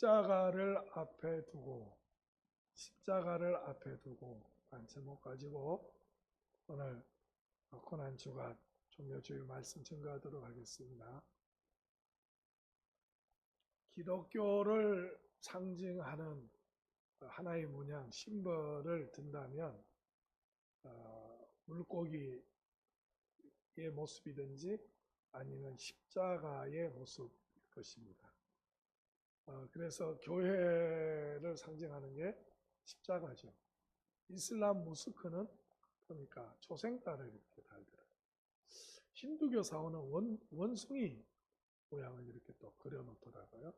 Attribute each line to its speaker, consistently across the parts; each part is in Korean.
Speaker 1: 십자가를 앞에 두고 한 제목 가지고 오늘 고난주간 종료주일 말씀 증거하도록 하겠습니다. 기독교를 상징하는 하나의 문양, 심벌을 든다면 물고기의 모습이든지 아니면 십자가의 모습일 것입니다. 그래서 교회를 상징하는 게 십자가죠. 이슬람 무스크는 그러니까 초생달을 이렇게 달더라고요. 힌두교 사원은 원숭이 모양을 이렇게 또 그려놓더라고요.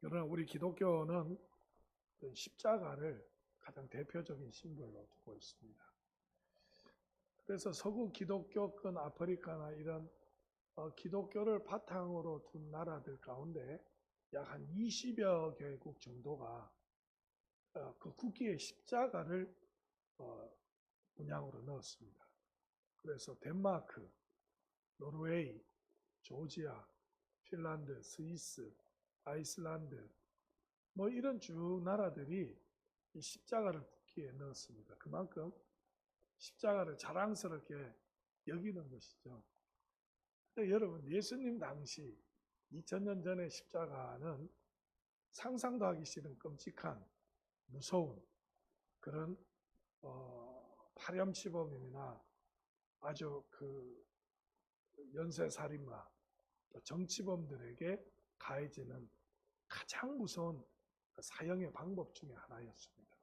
Speaker 1: 그러나 우리 기독교는 십자가를 가장 대표적인 심벌로 두고 있습니다. 그래서 서구 기독교권 아프리카나 이런 기독교를 바탕으로 둔 나라들 가운데 약 한 20여 개국 정도가 그 국기에 십자가를 문양으로 넣었습니다. 그래서 덴마크, 노르웨이, 조지아, 핀란드, 스위스, 아이슬란드 뭐 이런 쭉 나라들이 이 십자가를 국기에 넣었습니다. 그만큼 십자가를 자랑스럽게 여기는 것이죠. 근데 여러분, 예수님 당시 2000년 전의 십자가는 상상도 하기 싫은 끔찍한 무서운 그런 파렴치범이나 아주 그 연쇄살인마, 정치범들에게 가해지는 가장 무서운 사형의 방법 중에 하나였습니다.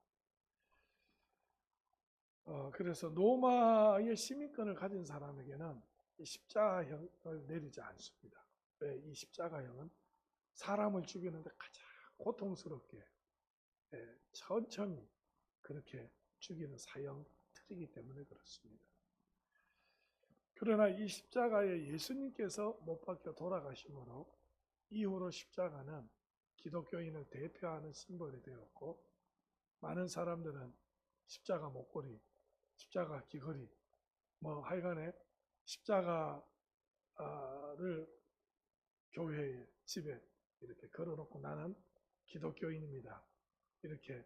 Speaker 1: 그래서 로마의 시민권을 가진 사람에게는 이 십자가형을 내리지 않습니다. 왜? 이 십자가형은 사람을 죽이는데 가장 고통스럽게 천천히 그렇게 죽이는 사형 틀이기 때문에 그렇습니다. 그러나 이 십자가에 예수님께서 못 박혀 돌아가심으로 이후로 십자가는 기독교인을 대표하는 심벌이 되었고, 많은 사람들은 십자가 목걸이, 십자가 귀걸이, 뭐 하여간에 십자가를 교회에, 집에 이렇게 걸어놓고 나는 기독교인입니다. 이렇게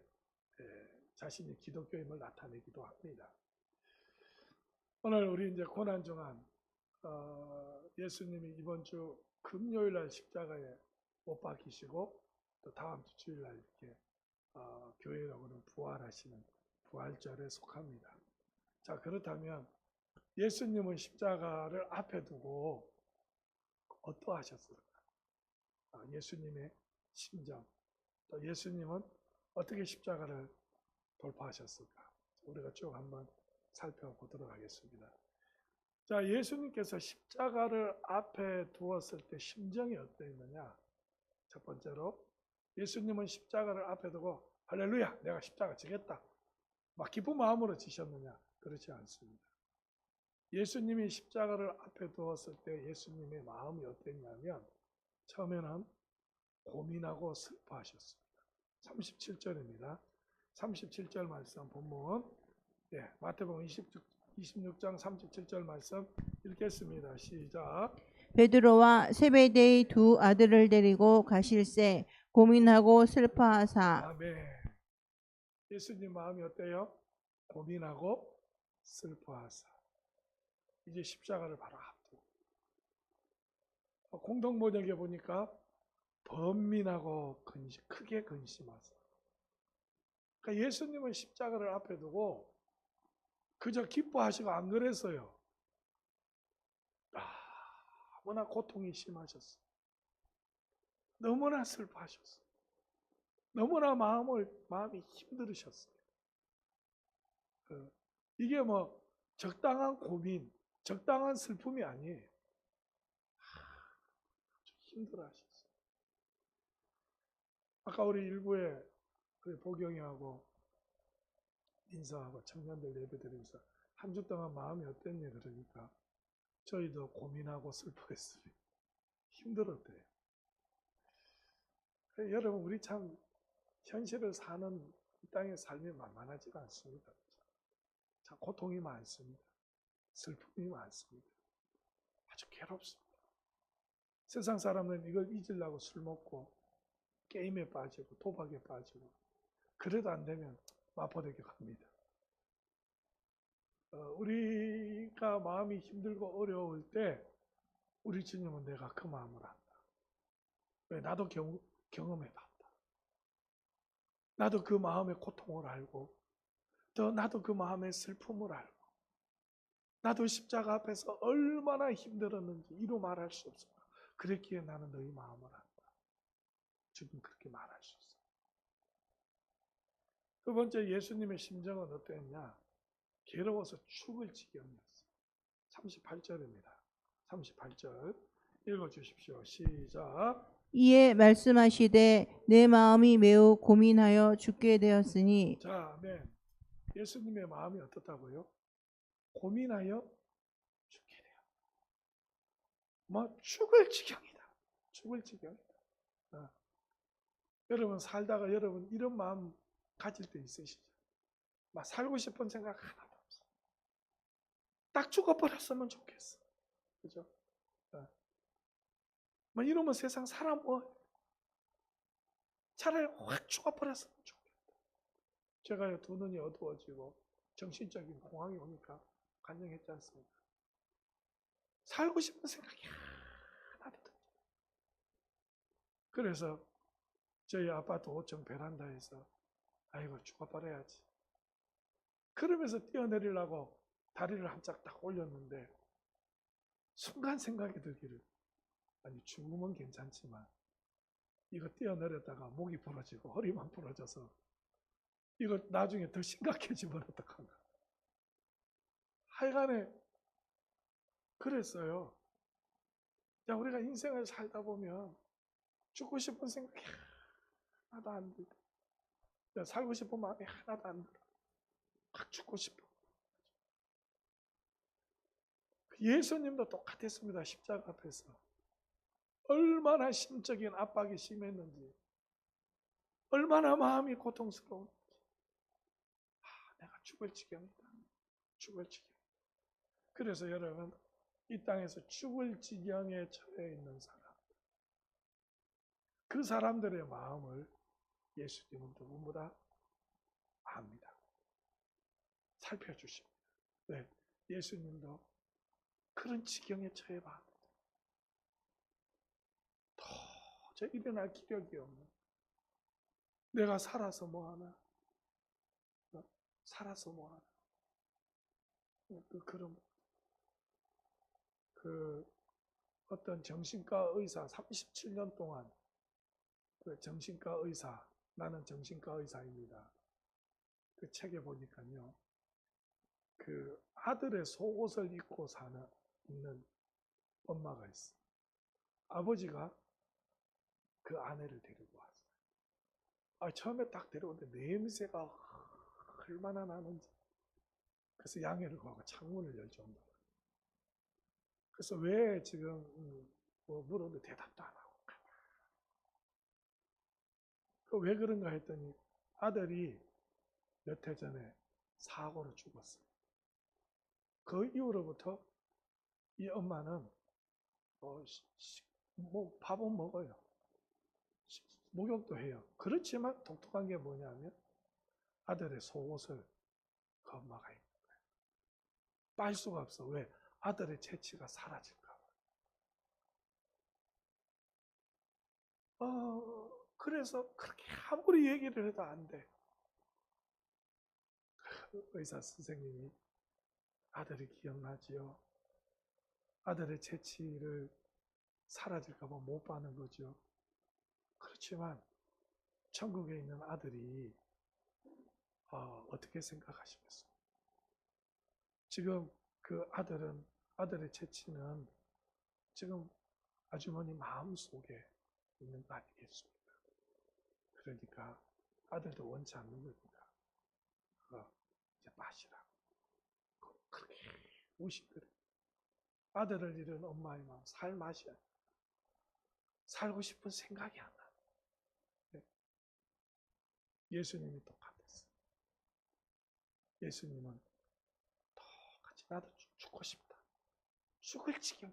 Speaker 1: 자신이 기독교임을 나타내기도 합니다. 오늘 우리 이제 고난주간 예수님이 이번 주 금요일 날 십자가에 못 박히시고 또 다음 주 주일 날 이렇게 교회라고는 부활하시는 부활절에 속합니다. 자, 그렇다면 예수님은 십자가를 앞에 두고 어떠하셨을까? 예수님의 심정, 또 예수님은 어떻게 십자가를 돌파하셨을까? 우리가 쭉 한번 살펴보도록 하겠습니다. 자, 예수님께서 십자가를 앞에 두었을 때 심정이 어떠했느냐? 첫 번째로 예수님은 십자가를 앞에 두고 할렐루야, 내가 십자가 지겠다, 막 기쁜 마음으로 지셨느냐? 그렇지 않습니다. 예수님이 십자가를 앞에 두었을 때 예수님의 마음이 어땠냐면 처음에는 고민하고 슬퍼하셨습니다. 37절입니다. 37절 말씀 본문, 마태복음 26장 37절 말씀 읽겠습니다. 시작.
Speaker 2: 베드로와 세베대의 두 아들을 데리고 가실새 고민하고 슬퍼하사.
Speaker 1: 아멘. 예수님 마음이 어때요? 고민하고 슬퍼하사. 이제 십자가를 바로 앞두고. 공동번역에 보니까 번민하고 크게 근심하사. 그러니까 예수님은 십자가를 앞에 두고 그저 기뻐하시고 안 그랬어요. 너무나 고통이 심하셨어요. 너무나 슬퍼하셨어요. 너무나 마음이 힘들으셨어요. 이게 뭐 적당한 고민, 적당한 슬픔이 아니에요. 아주 힘들어하셨어요. 아까 우리 일부에 보경이하고 인사하고 청년들 예배드리면서 한 주 동안 마음이 어땠냐 그러니까 저희도 고민하고 슬퍼했어요. 힘들었대요. 여러분, 우리 참 현실을 사는 이 땅의 삶이 만만하지가 않습니다. 참 고통이 많습니다. 슬픔이 많습니다. 아주 괴롭습니다. 세상 사람은 이걸 잊으려고 술 먹고 게임에 빠지고 도박에 빠지고 그래도 안 되면 마포대교 갑니다. 우리가 마음이 힘들고 어려울 때 우리 주님은 내가 그 마음을 안다. 왜? 나도 경험해봤다. 나도 그 마음의 고통을 알고 또 나도 그 마음의 슬픔을 알고 나도 십자가 앞에서 얼마나 힘들었는지 이루 말할 수 없어. 그랬기에 나는 너희 마음을 안다. 지금 그렇게 말할 수 있어. 두 번째, 예수님의 심정은 어땠냐? 괴로워서 죽을 지경이었어. 38절입니다. 38절 읽어주십시오. 시작.
Speaker 2: 이에 말씀하시되 내 마음이 매우 고민하여 죽게 되었으니.
Speaker 1: 자, 아멘. 예수님의 마음이 어떻다고요? 고민하여 죽게 돼요. 뭐 죽을 지경이다. 죽을 지경이다. 여러분 살다가 여러분 이런 마음 가질 때 있으시죠? 막 살고 싶은 생각 하나도 없어. 딱 죽어버렸으면 좋겠어. 그죠? 뭐 이러면 세상 사람 뭐 차라리 확 죽어버렸으면 좋겠다. 제가 두 눈이 어두워지고 정신적인 공황이 오니까 간증했지 않습니까? 살고 싶은 생각이 하나도 들지. 그래서 저희 아파트 5층 베란다에서 아이고 죽어버려야지. 그러면서 뛰어내리려고 다리를 한짝 딱 올렸는데 순간 생각이 들기를 아니 죽으면 괜찮지만 이거 뛰어내렸다가 목이 부러지고 허리만 부러져서 이거 나중에 더 심각해지면 어떡한가. 하여간에 그랬어요. 자, 우리가 인생을 살다 보면 죽고 싶은 생각이 하나도 안 들어. 살고 싶은 마음이 하나도 안 들어. 확 죽고 싶어. 예수님도 똑같았습니다. 십자가 앞에서. 얼마나 심적인 압박이 심했는지, 얼마나 마음이 고통스러운지. 내가 죽을 지경이다. 죽을 지경. 그래서 여러분, 이 땅에서 죽을 지경에 처해 있는 사람, 그 사람들의 마음을 예수님은 누구보다 압니다. 살펴주십니다. 네, 예수님도 그런 지경에 처해봤는데 도저히 일어날 기력이 없는, 내가 살아서 뭐하나, 살아서 뭐하나, 그런 어떤 정신과 의사 37년 동안 그 정신과 의사, 나는 정신과 의사입니다. 그 책에 보니까요, 그 아들의 속옷을 입고 있는 엄마가 있어. 아버지가 그 아내를 데리고 왔어요. 처음에 딱 데려오는데 냄새가 얼마나 나는지. 그래서 양해를 구하고 창문을 열 정도로. 그래서 왜 지금 뭐 물었는데 대답도 안 하고. 왜 그런가 했더니 아들이 몇 해 전에 사고로 죽었어요. 그 이후로부터 이 엄마는 뭐 밥은 먹어요. 목욕도 해요. 그렇지만 독특한 게 뭐냐면 아들의 속옷을 그 엄마가 입는 거예요. 빨 수가 없어. 왜? 아들의 재치가 사라질까 봐. 그래서 그렇게 아무리 얘기를 해도 안 돼. 의사 선생님이 아들이 기억나지요? 아들의 재치를 사라질까 봐 못 봐는 거죠. 그렇지만 천국에 있는 아들이 어떻게 생각하시겠어요? 지금 그 아들의 재치는 지금 아주머니 마음속에 있는 거 아니겠습니까? 그러니까 아들도 원치 않는 겁니다. 이제 마시라고. 그렇게 우시더래. 아들을 잃은 엄마의 마음, 살 맛이 아니야. 살고 싶은 생각이 안 나. 네. 예수님이 똑같았어. 예수님은 똑같이 나도 죽고 싶다. 죽을 지경.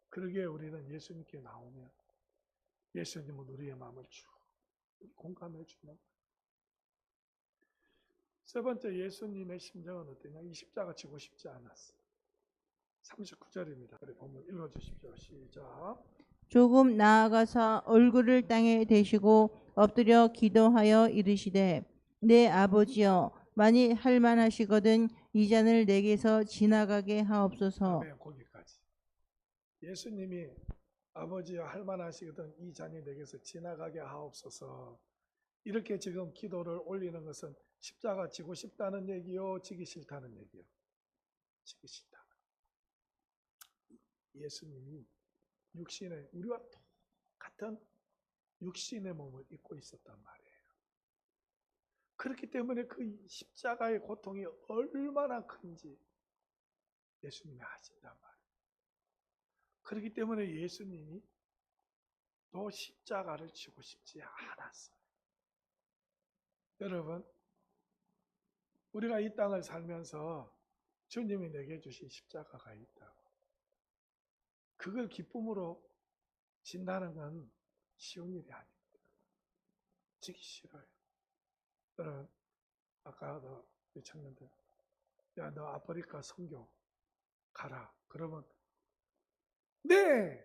Speaker 1: 그러기에 우리는 예수님께 나오면 예수님은 우리의 마음을 쭉 공감해 주는. 세 번째, 예수님의 심정은 어떠냐? 이 십자가 지고 싶지 않았어. 39절입니다. 그래 보면 읽어주십시오. 시작.
Speaker 2: 조금 나아가서 얼굴을 땅에 대시고 엎드려 기도하여 이르시되 내 아버지여 만일 할만하시거든 이 잔을 내게서 지나가게 하옵소서.
Speaker 1: 아멘. 거기까지. 예수님이 아버지여 할만하시거든 이 잔이 내게서 지나가게 하옵소서. 이렇게 지금 기도를 올리는 것은 십자가 지고 싶다는 얘기요, 지기 싫다는 얘기요? 지기 싫다. 예수님이 육신의, 우리와 똑같은 육신의 몸을 입고 있었단 말이에요. 그렇기 때문에 그 십자가의 고통이 얼마나 큰지 예수님이 아신단 말이에요. 그렇기 때문에 예수님이 또 십자가를 지고 싶지 않았어요. 여러분, 우리가 이 땅을 살면서 주님이 내게 주신 십자가가 있다고. 그걸 기쁨으로 진다는 건 쉬운 일이 아닙니다. 지기 싫어요. 여러분, 아까도 우리 청년들, 야, 너 아프리카 선교 가라. 그러면, 네!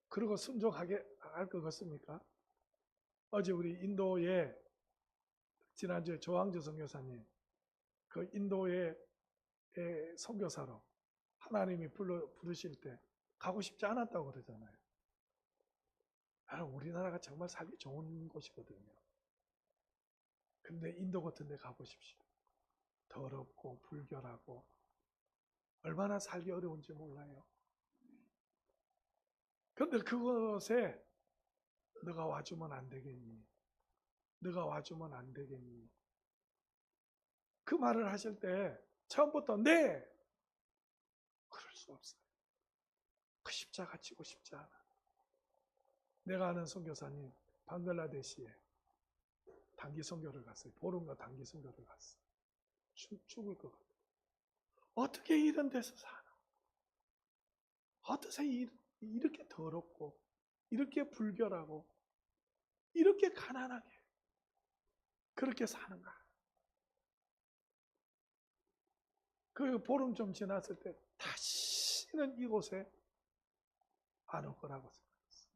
Speaker 1: 그러고 순종하게 할 것 같습니까? 어제 우리 인도에, 지난주에 조항주 선교사님, 그 인도의 선교사로 하나님이 부르실 때 가고 싶지 않았다고 그러잖아요. 우리나라가 정말 살기 좋은 곳이거든요. 근데 인도 같은 데 가보십시오. 더럽고 불결하고 얼마나 살기 어려운지 몰라요. 근데 그곳에 너가 와주면 안 되겠니? 너가 와주면 안 되겠니? 그 말을 하실 때 처음부터 네! 그럴 수 없어요. 그 십자가 지고 싶지 않아. 내가 아는 선교사님 방글라데시에 단기 선교를 갔어요. 보름과 단기 선교를 갔어요. 죽을 것 같아요. 어떻게 이런 데서 사나? 어떻게 이렇게 더럽고 이렇게 불결하고 이렇게 가난하게 그렇게 사는가? 그 보름 좀 지났을 때 다시는 이곳에 안 올 거라고 생각했어요.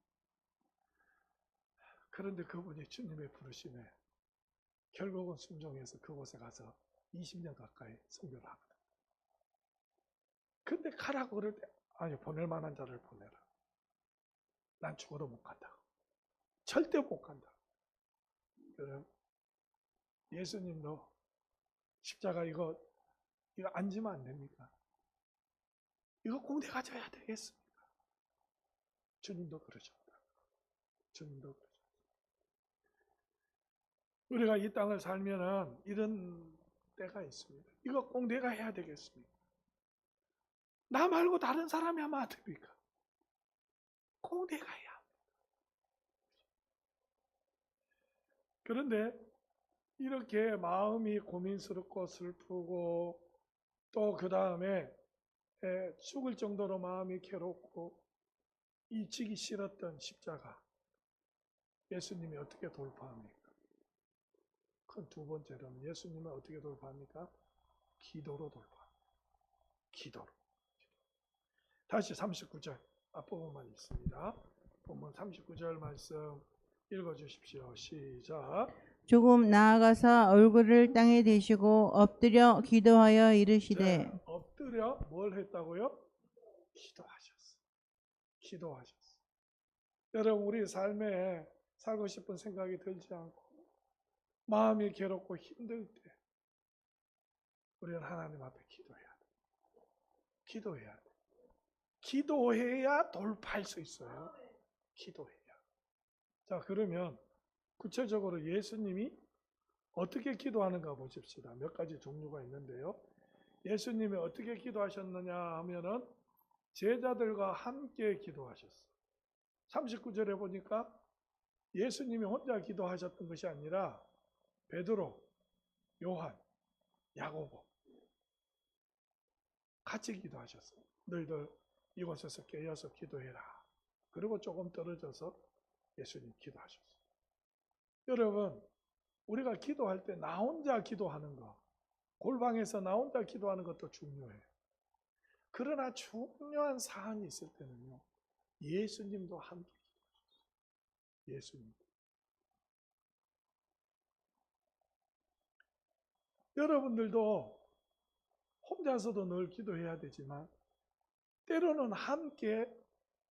Speaker 1: 그런데 그분이 주님의 부르심에 결국은 순종해서 그곳에 가서 20년 가까이 선교를 하거든요. 근데 가라고 그럴 때 아니 보낼 만한 자를 보내라. 난 죽어도 못 간다고. 절대 못 간다고. 여러분, 예수님도 십자가 이거 앉으면 안 됩니까? 이거 공대 가져야 되겠습니까? 주님도 그러셨다. 주님도 그러셨다. 우리가 이 땅을 살면은 이런 때가 있습니다. 이거 꼭 내가 해야 되겠습니까? 나 말고 다른 사람이 하면 안 됩니까? 꼭 내가 해야 합니다. 그런데 이렇게 마음이 고민스럽고 슬프고 또 그 다음에 죽을 정도로 마음이 괴롭고 이 지기 싫었던 십자가 예수님이 어떻게 돌파합니까? 큰 두 번째로는 예수님은 어떻게 돌파합니까? 기도로 돌파합니다. 기도로. 다시 39절 앞부분만 있습니다. 본문 39절 말씀 읽어주십시오. 시작.
Speaker 2: 조금 나아가서 얼굴을 땅에 대시고 엎드려 기도하여 이르시되
Speaker 1: 자, 엎드려 뭘 했다고요? 기도하셨어. 기도하셨어. 여러분 우리 삶에 살고 싶은 생각이 들지 않고 마음이 괴롭고 힘들 때 우리는 하나님 앞에 기도해야 돼. 기도해야 돼. 기도해야 돌파할 수 있어요. 기도해야. 자, 그러면 구체적으로 예수님이 어떻게 기도하는가 보십시다. 몇 가지 종류가 있는데요. 예수님이 어떻게 기도하셨느냐 하면은 제자들과 함께 기도하셨어요. 39절에 보니까 예수님이 혼자 기도하셨던 것이 아니라 베드로, 요한, 야고보 같이 기도하셨어요. 너희들 이곳에서 깨어서 기도해라. 그리고 조금 떨어져서 예수님 기도하셨어요. 여러분, 우리가 기도할 때 나 혼자 기도하는 거, 골방에서 나 혼자 기도하는 것도 중요해요. 그러나 중요한 사안이 있을 때는요, 예수님도 함께 기도하셨어요. 예수님. 여러분들도 혼자서도 늘 기도해야 되지만 때로는 함께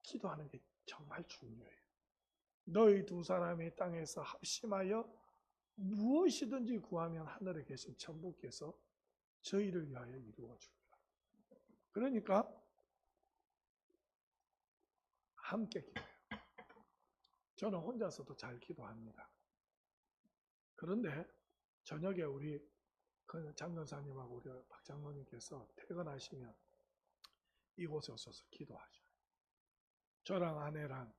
Speaker 1: 기도하는 게 정말 중요해요. 너희 두 사람이 땅에서 합심하여 무엇이든지 구하면 하늘에 계신 천부께서 저희를 위하여 이루어 주리라. 그러니까 함께 기도해요. 저는 혼자서도 잘 기도합니다. 그런데 저녁에 우리 장건사님하고 우리 박 장로님께서 퇴근하시면 이곳에 오셔서 기도하셔요. 저랑 아내랑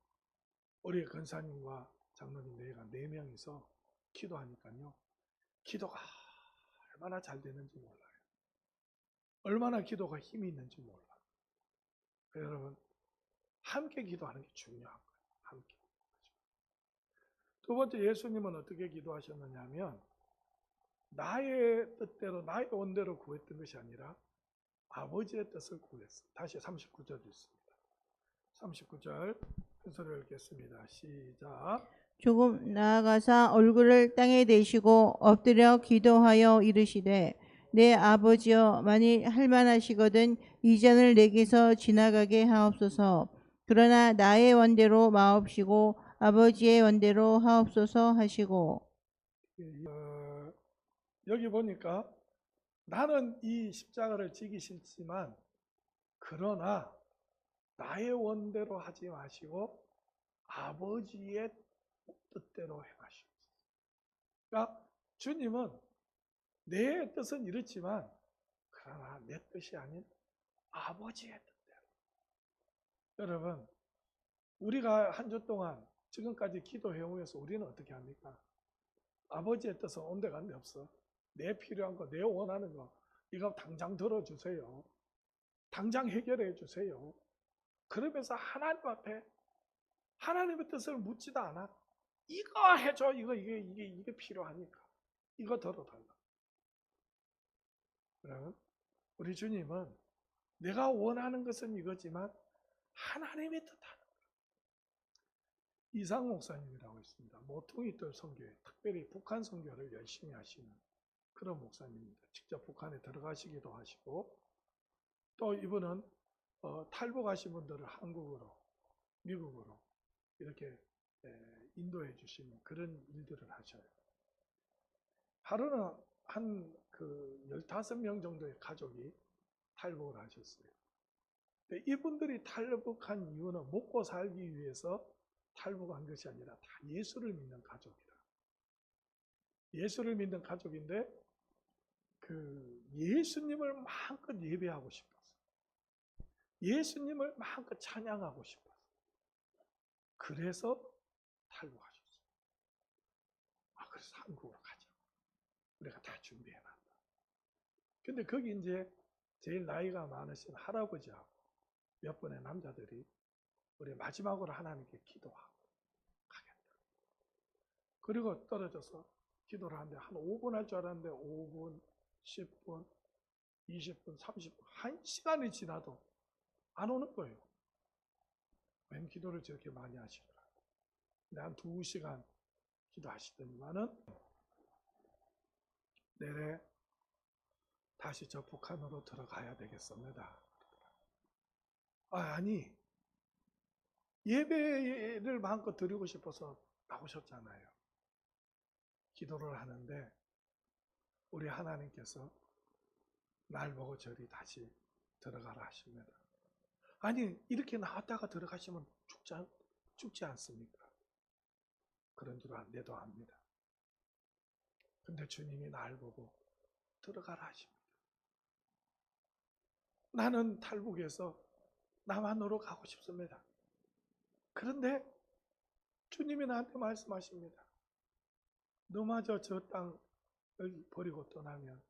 Speaker 1: 우리 건사님과 장로님 내가 4명이서 기도하니까요. 기도가 얼마나 잘 되는지 몰라요. 얼마나 기도가 힘이 있는지 몰라요. 여러분, 함께 기도하는 게 중요한 거예요. 함께. 두 번째, 예수님은 어떻게 기도하셨느냐 하면 나의 뜻대로 나의 원대로 구했던 것이 아니라 아버지의 뜻을 구했어요. 다시 39절 있습니다. 39절 큰 소리를 읽겠습니다. 시작.
Speaker 2: 조금 나아가사 얼굴을 땅에 대시고 엎드려 기도하여 이르시되 내 아버지여 만일 할만하시거든 이 잔을 내게서 지나가게 하옵소서. 그러나 나의 원대로 마옵시고 아버지의 원대로 하옵소서 하시고.
Speaker 1: 여기 보니까 나는 이 십자가를 지기 싫지만 그러나 나의 원대로 하지 마시고 아버지의 뜻대로 행하시옵소서. 그러니까 주님은 내 뜻은 이렇지만 그러나 내 뜻이 아닌 아버지의 뜻대로. 여러분, 우리가 한 주 동안 지금까지 기도해오면서 우리는 어떻게 합니까? 아버지의 뜻은 온데간데 없어. 내 필요한 거, 내 원하는 거 이거 당장 들어주세요. 당장 해결해 주세요. 그러면서 하나님 앞에 하나님의 뜻을 묻지도 않아. 이거 해줘. 이게 필요하니까. 이거 들어달라. 그러면 우리 주님은 내가 원하는 것은 이거지만 하나님의 뜻하는 거예요. 이상 목사님이라고 있습니다. 모퉁이 뜰 선교회, 특별히 북한 선교를 열심히 하시는 그런 목사님입니다. 직접 북한에 들어가시기도 하시고 또 이분은 탈북하신 분들을 한국으로, 미국으로 이렇게 인도해 주시는 그런 일들을 하셔요. 하루는 한 15명 정도의 가족이 탈북을 하셨어요. 이분들이 탈북한 이유는 먹고 살기 위해서 탈북한 것이 아니라 다 예수를 믿는 가족이라. 예수를 믿는 가족인데 예수님을 마음껏 예배하고 싶었어요. 예수님을 마음껏 찬양하고 싶었어요. 그래서 탈북하셨어요. 그래서 한국으로 가자. 우리가 다 준비해놨다. 근데 거기 이제 제일 나이가 많으신 할아버지하고 몇 분의 남자들이 우리 마지막으로 하나님께 기도하고 가겠다. 그리고 떨어져서 기도를 하는데 한 5분 할 줄 알았는데 5분, 10분, 20분, 30분, 1시간이 지나도 안 오는 거예요. 웬 기도를 저렇게 많이 하시더라. 근데 한 2시간 기도하시더니만은 내래 다시 저 북한으로 들어가야 되겠습니다. 아니 예배를 마음껏 드리고 싶어서 나오셨잖아요. 기도를 하는데 우리 하나님께서 날 보고 저리 다시 들어가라 하십니다. 아니 이렇게 나왔다가 들어가시면 죽지 않습니까? 그런 줄 내도 압니다. 근데 주님이 날 보고 들어가라 하십니다. 나는 탈북해서 남한으로 가고 싶습니다. 그런데 주님이 나한테 말씀하십니다. 너마저 저 땅을 버리고 떠나면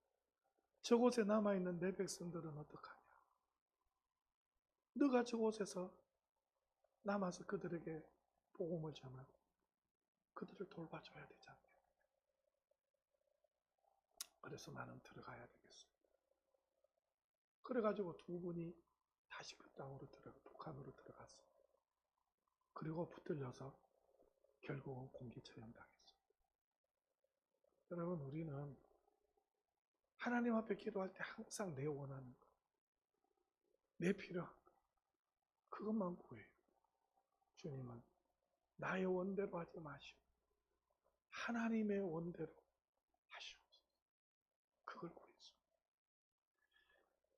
Speaker 1: 저곳에 남아있는 내 백성들은 어떡하냐? 너가 저곳에서 남아서 그들에게 복음을 전하고 그들을 돌봐줘야 되잖아요. 그래서 나는 들어가야 되겠습니다. 그래가지고 두 분이 다시 그 땅으로 북한으로 들어갔어요. 그리고 붙들려서 결국은 공기처형 당했습니다. 여러분, 우리는 하나님 앞에 기도할 때 항상 내 원하는 것, 내 필요한 것, 그것만 구해요. 주님은 나의 원대로 하지 마시오. 하나님의 원대로 하시옵소서. 그걸 구했습니다.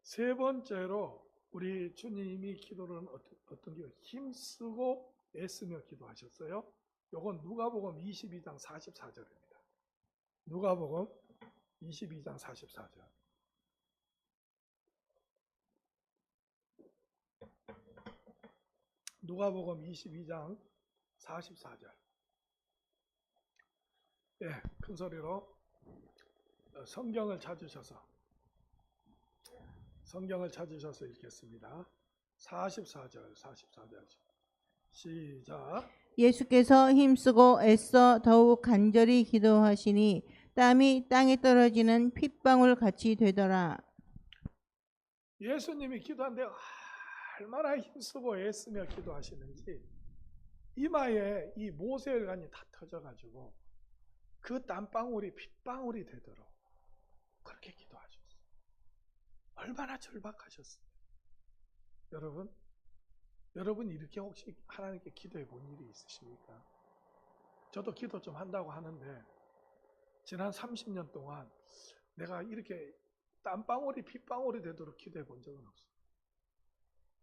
Speaker 1: 세 번째로 우리 주님이 기도는 어떤 기도? 힘쓰고 애쓰며 기도하셨어요. 요건 누가복음 22장 44절입니다. 누가복음 22장 44절. 누가복음 22장 44절. 예, 큰 소리로 성경을 찾으셔서 읽겠습니다. 44절 시작.
Speaker 2: 예수께서 힘쓰고 애써 더욱 간절히 기도하시니 땀이 땅에 떨어지는 핏방울 같이 되더라.
Speaker 1: 예수님이 기도하는데 얼마나 힘쓰고 애쓰며 기도하시는지 이마에 이 모세혈관이 다 터져가지고 그 땀방울이 핏방울이 되도록 그렇게 기도하셨어요. 얼마나 절박하셨어요. 여러분 이렇게 혹시 하나님께 기도해 본 일이 있으십니까? 저도 기도 좀 한다고 하는데 지난 30년 동안 내가 이렇게 땀방울이 핏방울이 되도록 기도해 본 적은 없어요.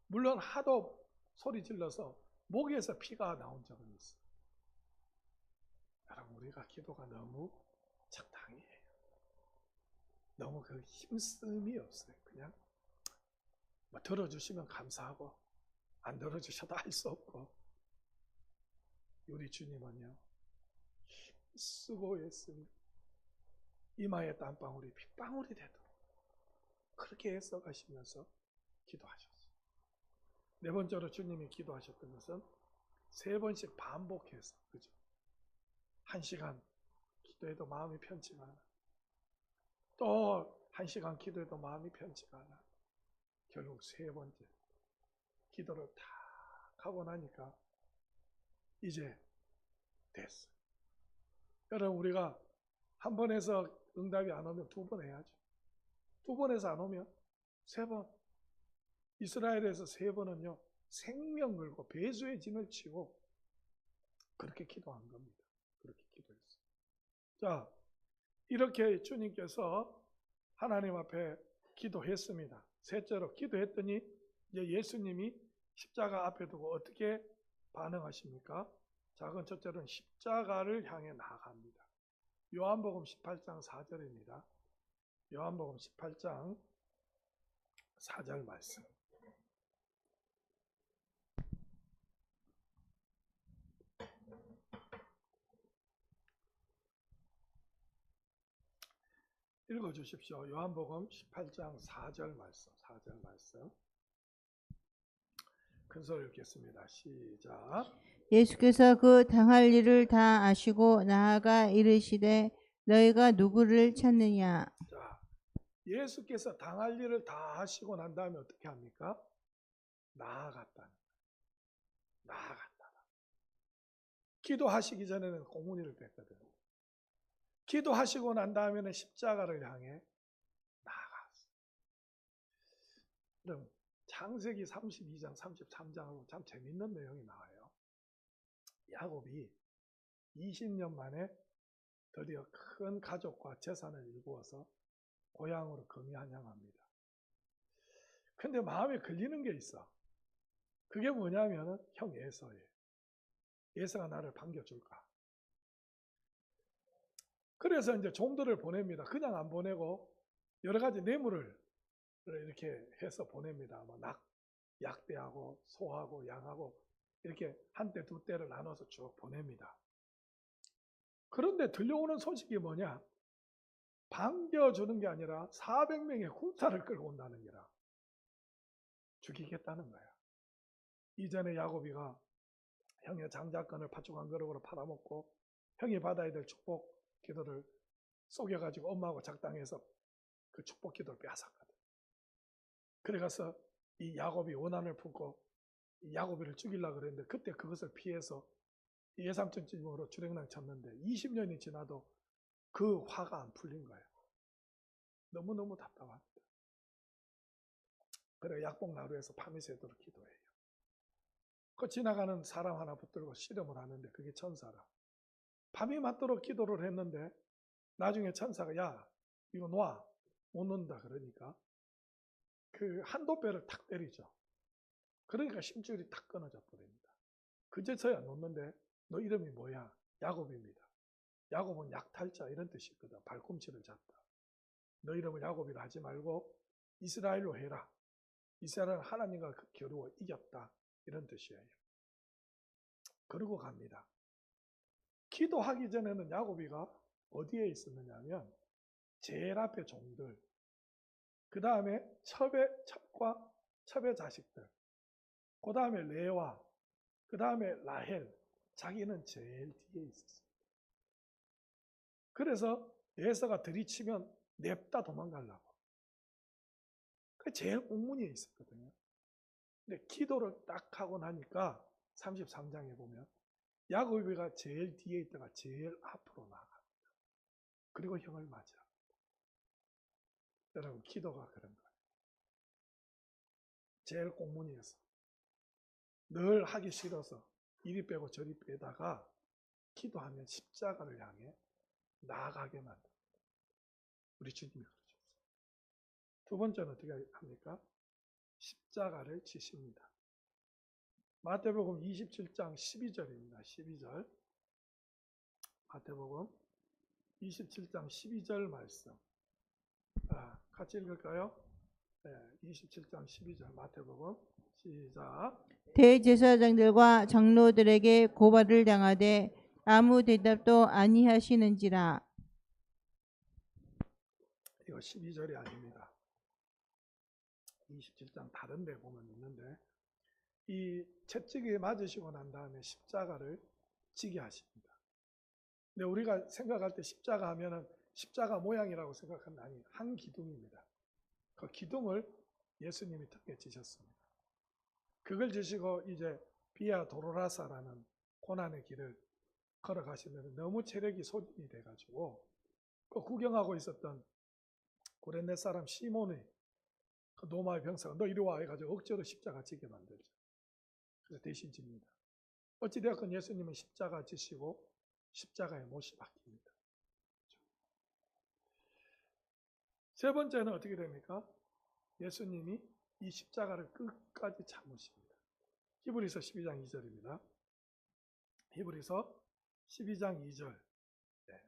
Speaker 1: 물론 하도 소리 질러서 목에서 피가 나온 적은 있어요. 여러분, 우리가 기도가 너무 적당히 해요. 너무 그 힘씀이 없어요. 그냥 뭐 들어주시면 감사하고 안 들어주셔도 할 수 없고. 우리 주님은요, 힘쓰고 애쓰며 이마에 땀방울이 핏방울이 되도록 그렇게 애써 가시면서 기도하셨어요. 네 번째로 주님이 기도하셨던 것은 세 번씩 반복해서, 그죠? 1시간 기도해도 마음이 편치가 않아. 또 1시간 기도해도 마음이 편치가 않아. 결국 세 번째 기도를 다 하고 나니까 이제 됐어. 여러분, 우리가 한 번 해서 응답이 안 오면 두 번 해야죠. 두 번 해서 안 오면 세 번. 이스라엘에서 세 번은요, 생명 걸고 배수의 진을 치고 그렇게 기도한 겁니다. 그렇게 기도했어요. 자, 이렇게 주님께서 하나님 앞에 기도했습니다. 셋째로 기도했더니 이제 예수님이 십자가 앞에 두고 어떻게 반응하십니까? 작은 첫째로는 십자가를 향해 나아갑니다. 요한복음 18장 4절입니다. 요한복음 18장 4절 말씀. 읽어주십시오. 요한복음 18장 4절 말씀. 4절 말씀. 큰 소리 읽겠습니다. 시작.
Speaker 2: 예수께서 그 당할 일을 다 아시고 나아가 이르시되 너희가 누구를 찾느냐?
Speaker 1: 자, 예수께서 당할 일을 다 하시고 난 다음에 어떻게 합니까? 나아갔다는 거예요. 나아갔다. 기도하시기 전에는 공문이를 뺐거든요. 기도하시고 난 다음에는 십자가를 향해 나아갔어요. 그럼 창세기 32장, 33장하고 참 재밌는 내용이 나와요. 야곱이 20년 만에 드디어 큰 가족과 재산을 일구어서 고향으로 금이한양합니다. 근데 마음에 걸리는 게 있어. 그게 뭐냐면 형 에서예요. 에서가 나를 반겨줄까? 그래서 이제 종들을 보냅니다. 그냥 안 보내고 여러 가지 뇌물을 이렇게 해서 보냅니다. 뭐 약대하고 소하고 양하고 이렇게 한 대 두 대를 나눠서 쭉 보냅니다. 그런데 들려오는 소식이 뭐냐? 반겨주는 게 아니라 400명의 군사를 끌고 온다는 게라. 죽이겠다는 거야. 이전에 야곱이가 형의 장자권을 팥죽 한 그릇으로 팔아먹고 형이 받아야 될 축복 기도를 속여가지고 엄마하고 작당해서 그 축복 기도를 빼앗았거든. 그래가서 이 야곱이 원한을 품고 이 야곱이를 죽이려고 그랬는데 그때 그것을 피해서 이 예삼촌 집으로 주랭랑 쳤는데 20년이 지나도 그 화가 안 풀린 거예요. 너무너무 답답합니다. 그래 약복 나루에서 밤이 새도록 기도해요. 그 지나가는 사람 하나 붙들고 씨름을 하는데 그게 천사라. 밤이 맞도록 기도를 했는데 나중에 천사가 야 이거 놔. 못 놓는다 그러니까 그 한도배를 탁 때리죠. 그러니까 심줄이 탁 끊어져 버립니다. 그제서야 놓는데 너 이름이 뭐야? 야곱입니다. 야곱은 약탈자 이런 뜻이거든. 발꿈치를 잡다. 너 이름을 야곱이라 하지 말고 이스라엘로 해라. 이스라엘은 하나님과 겨루어 이겼다. 이런 뜻이에요. 그러고 갑니다. 기도하기 전에는 야곱이가 어디에 있었느냐 하면 제일 앞에 종들, 그 다음에 첩과 첩의 자식들, 그 다음에 레와, 그 다음에 라헬, 자기는 제일 뒤에 있었어요. 그래서 에서가 들이치면 냅다 도망가려고. 그 제일 옥문에 있었거든요. 근데 기도를 딱 하고 나니까 33장에 보면 야곱이가 제일 뒤에 있다가 제일 앞으로 나갑니다. 그리고 형을 맞아. 여러분 기도가 그런 거예요. 제일 꽁문이었어. 늘 하기 싫어서 이리 빼고 저리 빼다가 기도하면 십자가를 향해 나아가게 만듭니다. 우리 주님이 그러셨어요. 두 번째는 어떻게 합니까? 십자가를 지십니다. 마태복음 27장 12절입니다. 12절. 마태복음 27장 12절 말씀. 같이 읽을까요? 네, 27장 12절 마태복음 시작.
Speaker 2: 대제사장들과 장로들에게 고발을 당하되 아무 대답도 아니하시는지라.
Speaker 1: 이거 12절이 아닙니다. 27장 다른 데 보면 있는데 이 채찍에 맞으시고 난 다음에 십자가를 지게 하십니다. 근데 우리가 생각할 때 십자가 하면은 십자가 모양이라고 생각하는 아니 한 기둥입니다. 그 기둥을 예수님이 등에 지셨습니다. 그걸 지시고 이제 비아 도로라사라는 고난의 길을 걸어가시면 너무 체력이 소진이 돼가지고 그 구경하고 있었던 고레네 사람 시몬이 그 노마의 병사가 너 이리 와 해가지고 억지로 십자가 지게 만들죠. 그래서 대신 집니다. 어찌되었건 예수님은 십자가 지시고 십자가에 못이 박힙니다. 세 번째는 어떻게 됩니까? 예수님이 이 십자가를 끝까지 참으십니다. 히브리서 12장 2절입니다. 히브리서 12장 2절. 네.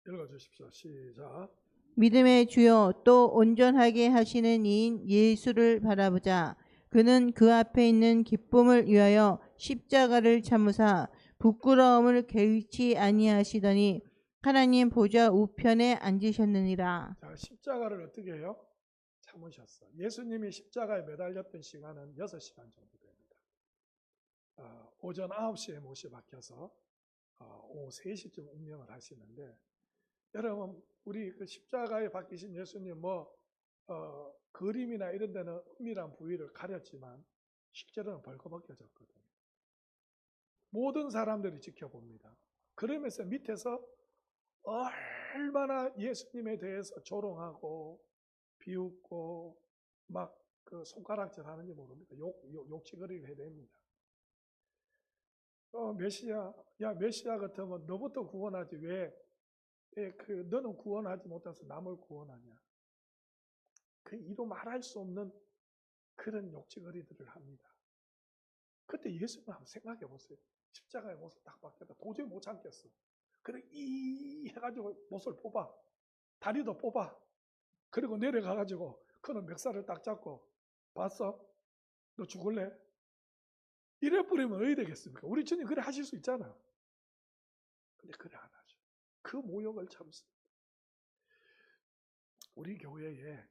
Speaker 1: 읽어주십시오. 시작.
Speaker 2: 믿음의 주요 또 온전하게 하시는 이인 예수를 바라보자. 그는 그 앞에 있는 기쁨을 위하여 십자가를 참으사 부끄러움을 개의치 아니하시더니 하나님 보좌 우편에 앉으셨느니라.
Speaker 1: 자, 십자가를 어떻게 해요? 참으셨어. 예수님이 십자가에 매달렸던 시간은 6시간 정도 됩니다. 오전 9시에 못이 박혀서 오후 3시쯤 운명을 하시는데 여러분 우리 그 십자가에 박히신 예수님 그림이나 이런 데는 은밀한 부위를 가렸지만 실제로는 벌거벗겨졌거든요. 모든 사람들이 지켜봅니다. 그러면서 밑에서 얼마나 예수님에 대해서 조롱하고 비웃고 막 그 손가락질 하는지 모릅니다. 욕치거리를 해야 됩니다. 메시아, 야 메시아 같으면 너부터 구원하지 왜 너는 구원하지 못해서 남을 구원하냐. 그 이루 말할 수 없는 그런 욕치거리들을 합니다. 그때 예수님 한번 생각해 보세요. 십자가에 못을 딱 박혔다. 도저히 못 참겠어. 그래 이 해가지고 못을 뽑아. 다리도 뽑아. 그리고 내려가가지고 그는 멱살을 딱 잡고 봤어? 너 죽을래? 이래 뿌리면 어디 되겠습니까? 우리 주님 그래 하실 수 있잖아. 근데 그래 안 하죠. 그 모욕을 참습니다. 우리 교회에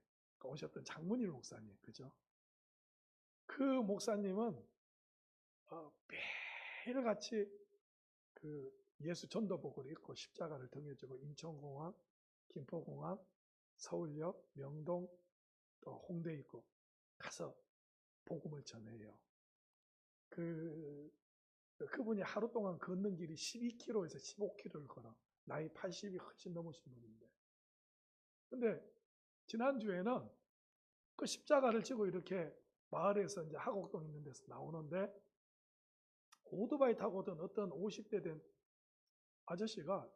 Speaker 1: 오셨던 장문일 목사님, 그죠? 그 목사님은 매일같이 그 예수 전도복을 입고 십자가를 등에 지고 인천공항, 김포공항, 서울역, 명동, 또 홍대 있고 가서 복음을 전해요. 그분이 하루 동안 걷는 길이 12km에서 15km를 걸어. 나이 80이 훨씬 넘으신 분인데. 근데 지난주에는 그 십자가를 지고 이렇게 마을에서 이제 하곡동 있는 데서 나오는데 오토바이 타고 오던 어떤 50대 된 아저씨가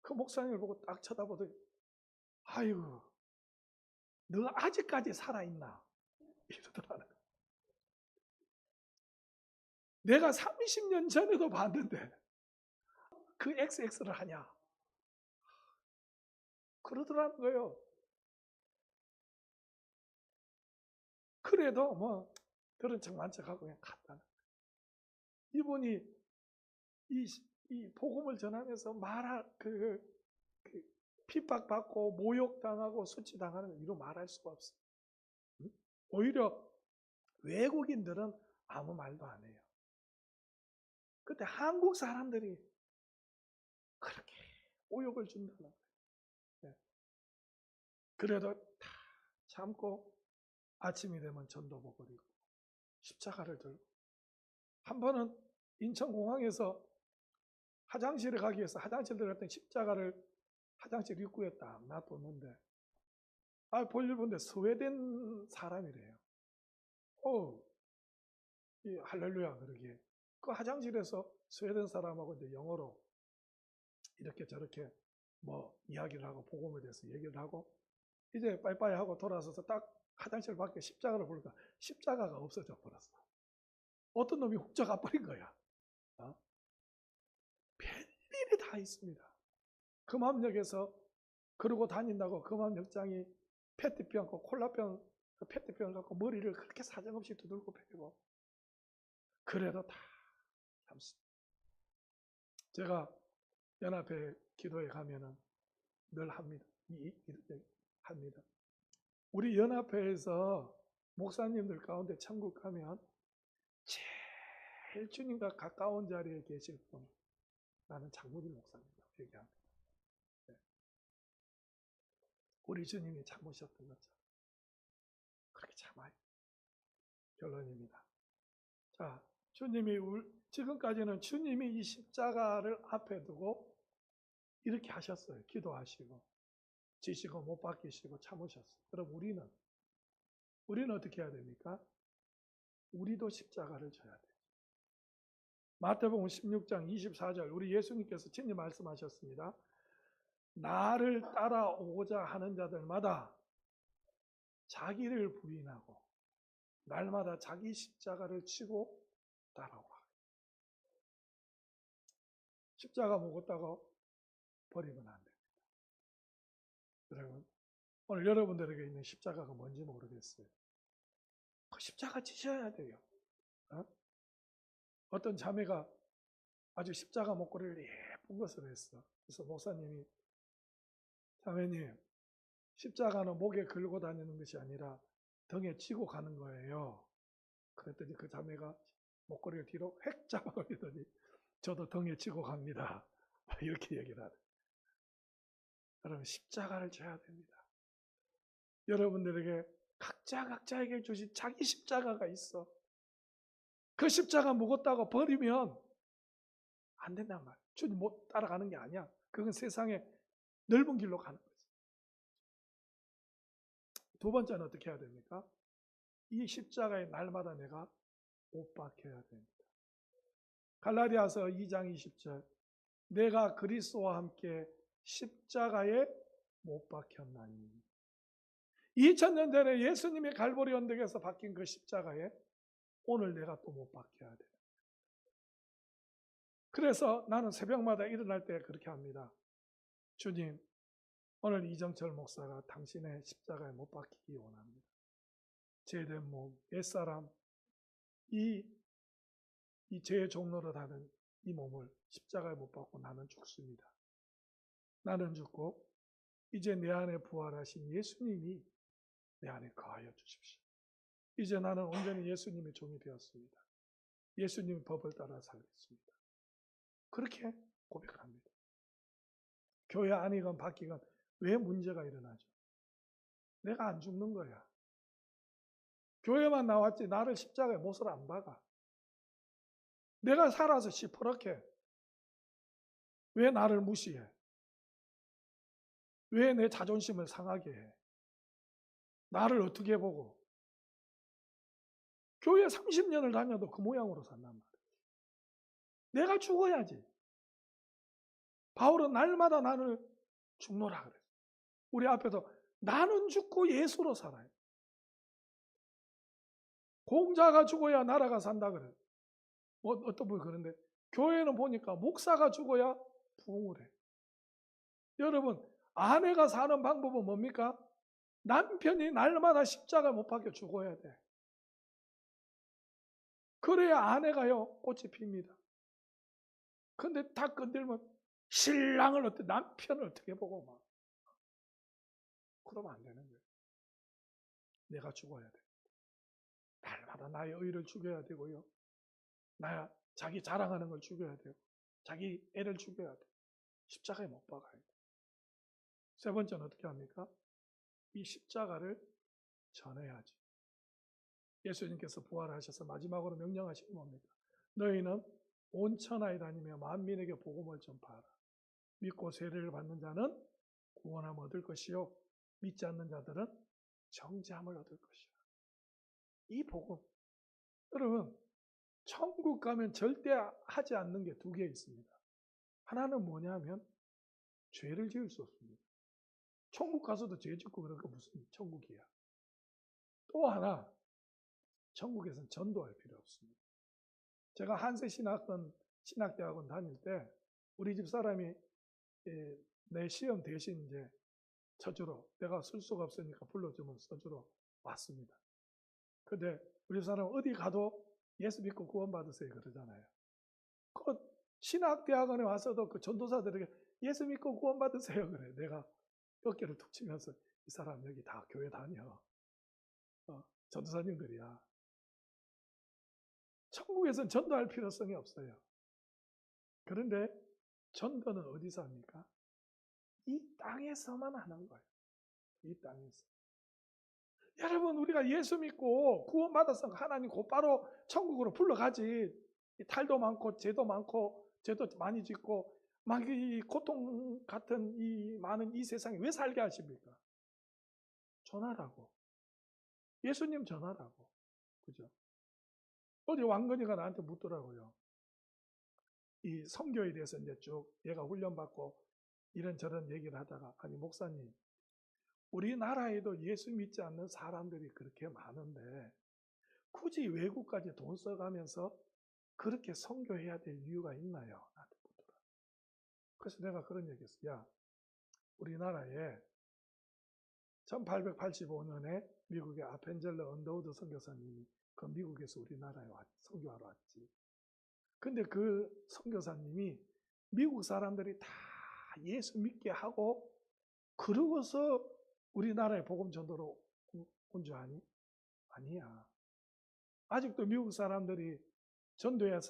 Speaker 1: 그 목사님을 보고 딱 쳐다보더니 아이고 너 아직까지 살아있나 이러더라는 거야. 내가 30년 전에도 봤는데 그 XX를 하냐 그러더라는 거예요. 그래도 뭐 들은 척 만척하고 그냥 갔다는 거예요. 이분이 이 복음을 전하면서 핍박받고 모욕당하고 수치당하는 걸 이루 말할 수가 없어요. 응? 오히려 외국인들은 아무 말도 안 해요. 근데 한국 사람들이 그렇게 모욕을 준다는 거예요. 네. 그래도 다 참고 아침이 되면 전도복을 입고 십자가를 들고 한 번은 인천공항에서 화장실에 가기 위해서 화장실 들어갔더니 십자가를 화장실 입구에 딱 놔뒀는데 볼일 본데 스웨덴 사람이래요. 이 할렐루야 그러기에 그 화장실에서 스웨덴 사람하고 이제 영어로 이렇게 저렇게 뭐 이야기를 하고 복음에 대해서 얘기를 하고 이제 빠이빠이 하고 돌아서서 딱 화장실 밖에 십자가를 보니까 십자가가 없어져 버렸어. 어떤 놈이 훅 가버린 거야. 별일이 다 있습니다. 금암역에서 그러고 다닌다고 금암역장이 페트병, 콜라병, 페트병을 갖고 머리를 그렇게 사정없이 두들고 패고 그래도 다 참습니다. 제가 연합회 기도에 가면은 늘 합니다. 합니다. 우리 연합회에서 목사님들 가운데 천국 가면 제일 주님과 가까운 자리에 계실 분 나는 장로진 목사님이라고 얘기합니다. 네. 우리 주님이 참으셨던 것처럼 그렇게 참아요. 결론입니다. 자, 지금까지는 주님이 이 십자가를 앞에 두고 이렇게 하셨어요. 기도하시고 지시고 못 박히시고 참으셨어요. 그럼 우리는 어떻게 해야 됩니까? 우리도 십자가를 져야 돼요. 마태복음 16장 24절 우리 예수님께서 친히 말씀하셨습니다. 나를 따라오고자 하는 자들마다 자기를 부인하고 날마다 자기 십자가를 치고 따라오라. 십자가 묵었다고 버리면 안 됩니다. 여러분, 오늘 여러분들에게 있는 십자가가 뭔지 모르겠어요. 그 십자가 지셔야 돼요. 어떤 자매가 아주 십자가 목걸이를 예쁜 것을 했어. 그래서 목사님이 자매님 십자가는 목에 걸고 다니는 것이 아니라 등에 치고 가는 거예요. 그랬더니 그 자매가 목걸이를 뒤로 획 잡아버리더니 저도 등에 치고 갑니다. 이렇게 얘기를 하네. 여러분 십자가를 져야 됩니다. 여러분들에게 각자에게 주신 자기 십자가가 있어. 그 십자가 무겁다고 버리면 안 된단 말이야. 주님 못 따라가는 게 아니야. 그건 세상의 넓은 길로 가는 거지. 두 번째는 어떻게 해야 됩니까? 이 십자가에 날마다 내가 못 박혀야 됩니다. 갈라디아서 2장 20절 내가 그리스도와 함께 십자가에 못 박혔나니 2000년 전에 예수님이 갈보리 언덕에서 박힌 그 십자가에 오늘 내가 또 못 박혀야 돼. 그래서 나는 새벽마다 일어날 때 그렇게 합니다. 주님, 오늘 이정철 목사가 당신의 십자가에 못 박히기 원합니다. 죄된 몸, 옛사람, 이 죄의 종로를 하는 이 몸을 십자가에 못 박고 나는 죽습니다. 나는 죽고 이제 내 안에 부활하신 예수님이 내 안에 거하여 주십시오. 이제 나는 온전히 예수님의 종이 되었습니다. 예수님의 법을 따라 살겠습니다. 그렇게 고백합니다. 교회 안이건 밖이건 왜 문제가 일어나죠? 내가 안 죽는 거야. 교회만 나왔지 나를 십자가에 못을 안 박아. 내가 살아서 시퍼렇게 왜 나를 무시해? 왜 내 자존심을 상하게 해? 나를 어떻게 보고? 교회 30년을 다녀도 그 모양으로 산단 말이야. 내가 죽어야지. 바울은 날마다 나는 죽노라 그래. 우리 앞에서 나는 죽고 예수로 살아요. 공자가 죽어야 나라가 산다 그래. 뭐 어떤 분이 그런데 교회는 보니까 목사가 죽어야 부흥을 해. 여러분, 아내가 사는 방법은 뭡니까? 남편이 날마다 십자가 못 박혀 죽어야 돼. 그래야 아내가요 꽃이 핍니다. 근데 다 건들면 신랑을 어떻게 남편을 어떻게 보고 막 그러면 안 되는 거예요. 내가 죽어야 돼. 날마다 나의 의를 죽여야 되고요. 나 자기 자랑하는 걸 죽여야 돼요. 자기 애를 죽여야 돼. 십자가에 못 박아야 돼. 세 번째는 어떻게 합니까? 이 십자가를 전해야지. 예수님께서 부활하셔서 마지막으로 명령하시는 뭡니까? 너희는 온 천하에 다니며 만민에게 복음을 전파하라. 믿고 세례를 받는 자는 구원함을 얻을 것이요 믿지 않는 자들은 정죄함을 얻을 것이라. 이 복음, 여러분 천국 가면 절대 하지 않는 게 두 개 있습니다. 하나는 뭐냐면 죄를 지을 수 없습니다. 천국 가서도 죄 짓고 그러니까 무슨 천국이야. 또 하나, 천국에서는 전도할 필요 없습니다. 제가 한세 신학대학원 다닐 때 우리 집 사람이 내 시험 대신 이제 쳐주러, 내가 쓸 수가 없으니까 불러주면 써주러 왔습니다. 근데 우리 집 사람 어디 가도 예수 믿고 구원 받으세요 그러잖아요. 그 신학대학원에 와서도 그 전도사들에게 예수 믿고 구원 받으세요 그래. 내가 어깨를 툭 치면서 이 사람 여기 다 교회 다녀. 전도사님들이야. 천국에서는 전도할 필요성이 없어요. 그런데 전도는 어디서 합니까? 이 땅에서만 하는 거예요. 이 땅에서. 여러분 우리가 예수 믿고 구원받아서 하나님 곧바로 천국으로 불러가지. 탈도 많고 죄도 많고 죄도 많이 짓고 막 이 고통 같은 이 많은 이 세상에 왜 살게 하십니까? 전하라고. 예수님 전하라고. 그죠? 어제 왕건이가 나한테 묻더라고요. 이 선교에 대해서 이제 쭉 얘가 훈련받고 이런저런 얘기를 하다가 아니 목사님 우리나라에도 예수 믿지 않는 사람들이 그렇게 많은데 굳이 외국까지 돈 써가면서 그렇게 선교해야 될 이유가 있나요? 나한테 묻더라. 그래서 내가 그런 얘기했어요. 야, 우리나라에 1885년에 미국의 아펜젤러 언더우드 선교사님이 그 미국에서 우리나라에 선교하러 왔지. 근데 그 선교사님이 미국 사람들이 다 예수 믿게 하고 그러고서 우리나라에 복음 전도로 온 줄 아니? 아니야. 아직도 미국 사람들이 전도해야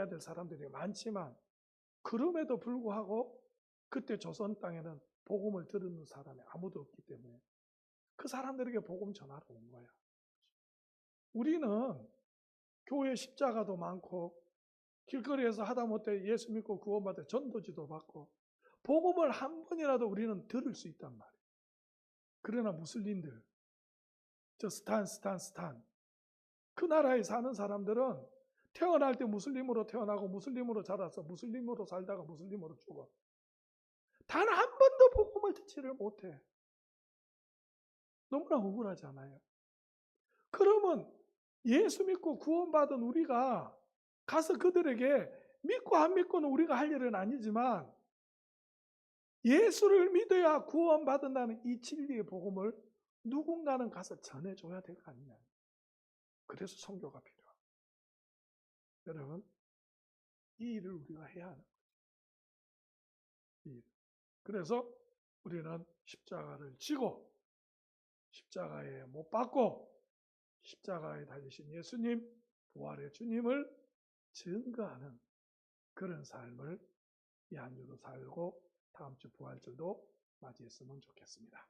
Speaker 1: 될 사람들이 많지만 그럼에도 불구하고 그때 조선 땅에는 복음을 들은 사람이 아무도 없기 때문에 그 사람들에게 복음 전하러 온 거야. 우리는 교회 십자가도 많고 길거리에서 하다못해 예수 믿고 구원받아 전도지도 받고 복음을 한 번이라도 우리는 들을 수 있단 말이에요. 그러나 무슬림들, 저 스탄 그 나라에 사는 사람들은 태어날 때 무슬림으로 태어나고 무슬림으로 자라서 무슬림으로 살다가 무슬림으로 죽어. 단 한 번도 복음을 듣지를 못해. 너무나 억울하잖아요. 그러면 예수 믿고 구원받은 우리가 가서 그들에게 믿고 안 믿고는 우리가 할 일은 아니지만 예수를 믿어야 구원받는다는 이 진리의 복음을 누군가는 가서 전해줘야 될 거 아니냐. 그래서 선교가 필요합니다. 여러분, 이 일을 우리가 해야 하는 거죠. 그래서 우리는 십자가를 지고 십자가에 못 박고 십자가에 달리신 예수님, 부활의 주님을 증거하는 그런 삶을 이 한 주도 살고 다음 주 부활절도 맞이했으면 좋겠습니다.